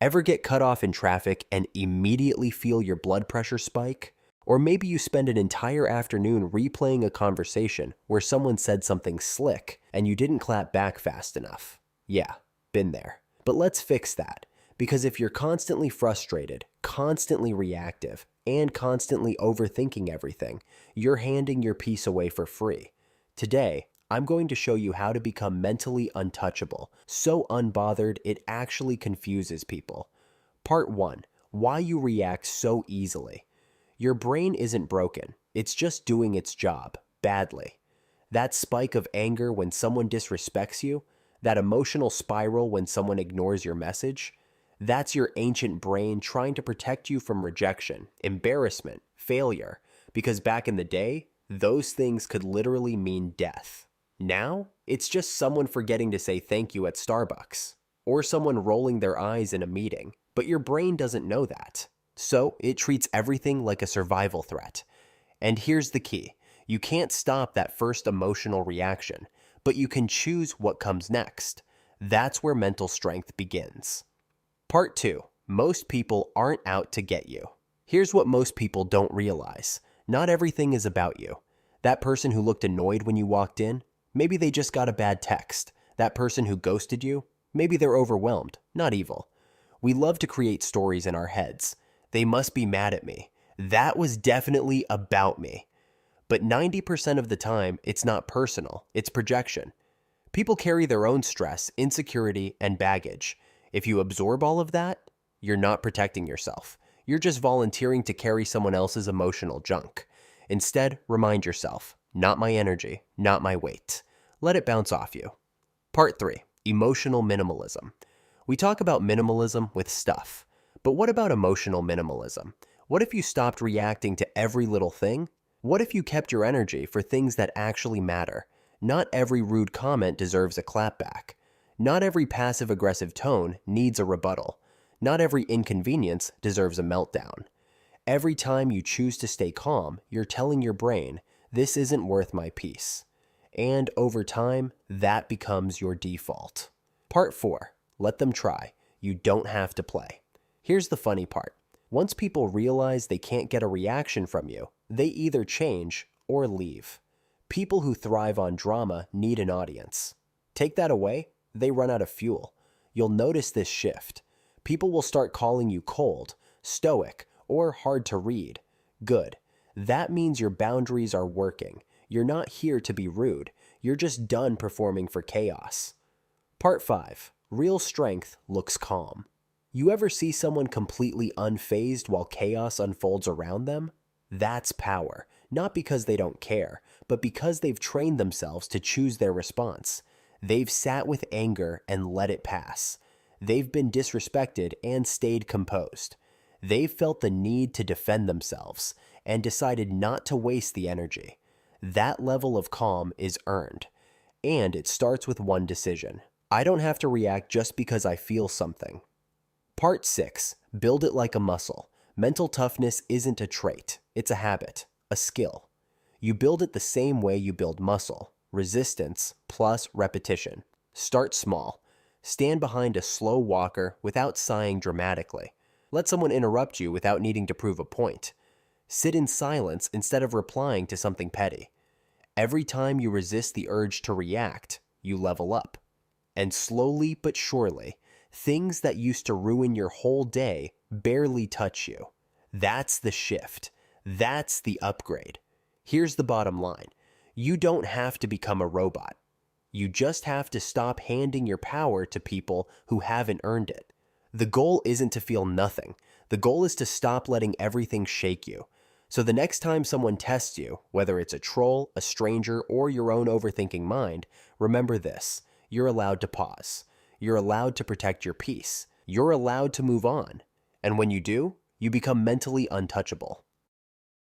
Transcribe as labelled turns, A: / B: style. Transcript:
A: Ever get cut off in traffic and immediately feel your blood pressure spike? Or maybe you spend an entire afternoon replaying a conversation where someone said something slick and you didn't clap back fast enough. Yeah, been there. But let's fix that, because if you're constantly frustrated, constantly reactive, and constantly overthinking everything, you're handing your peace away for free. Today, I'm going to show you how to become mentally untouchable, so unbothered it actually confuses people. Part 1. Why you react so easily. Your brain isn't broken, it's just doing its job, badly. That spike of anger when someone disrespects you, that emotional spiral when someone ignores your message, that's your ancient brain trying to protect you from rejection, embarrassment, failure, because back in the day, those things could literally mean death. Now, it's just someone forgetting to say thank you at Starbucks, or someone rolling their eyes in a meeting, but your brain doesn't know that. So it treats everything like a survival threat. And here's the key. You can't stop that first emotional reaction, but you can choose what comes next. That's where mental strength begins. Part 2. Most people aren't out to get you. Here's what most people don't realize. Not everything is about you. That person who looked annoyed when you walked in, maybe they just got a bad text. That person who ghosted you, maybe they're overwhelmed, not evil. We love to create stories in our heads. They must be mad at me. That was definitely about me. But 90% of the time, it's not personal, it's projection. People carry their own stress, insecurity, and baggage. If you absorb all of that, you're not protecting yourself. You're just volunteering to carry someone else's emotional junk. Instead, remind yourself, not my energy, not my weight. Let it bounce off you. Part 3. Emotional minimalism. We talk about minimalism with stuff. But what about emotional minimalism? What if you stopped reacting to every little thing? What if you kept your energy for things that actually matter? Not every rude comment deserves a clapback. Not every passive-aggressive tone needs a rebuttal. Not every inconvenience deserves a meltdown. Every time you choose to stay calm, you're telling your brain, this isn't worth my peace. And over time, that becomes your default. Part 4. Let them try. You don't have to play. Here's the funny part. Once people realize they can't get a reaction from you, they either change or leave. People who thrive on drama need an audience. Take that away, they run out of fuel. You'll notice this shift. People will start calling you cold, stoic, or hard to read. Good. That means your boundaries are working. You're not here to be rude. You're just done performing for chaos. Part 5. Real strength looks calm. You ever see someone completely unfazed while chaos unfolds around them? That's power, not because they don't care, but because they've trained themselves to choose their response. They've sat with anger and let it pass. They've been disrespected and stayed composed. They've felt the need to defend themselves and decided not to waste the energy. That level of calm is earned, and it starts with one decision. I don't have to react just because I feel something. Part 6. Build it like a muscle. Mental toughness isn't a trait. It's a habit, a skill. You build it the same way you build muscle. Resistance plus repetition. Start small. Stand behind a slow walker without sighing dramatically. Let someone interrupt you without needing to prove a point. Sit in silence instead of replying to something petty. Every time you resist the urge to react, you level up. And slowly but surely, things that used to ruin your whole day barely touch you. That's the shift. That's the upgrade. Here's the bottom line. You don't have to become a robot. You just have to stop handing your power to people who haven't earned it. The goal isn't to feel nothing. The goal is to stop letting everything shake you. So the next time someone tests you, whether it's a troll, a stranger, or your own overthinking mind, remember this. You're allowed to pause. You're allowed to protect your peace. You're allowed to move on. And when you do, you become mentally untouchable.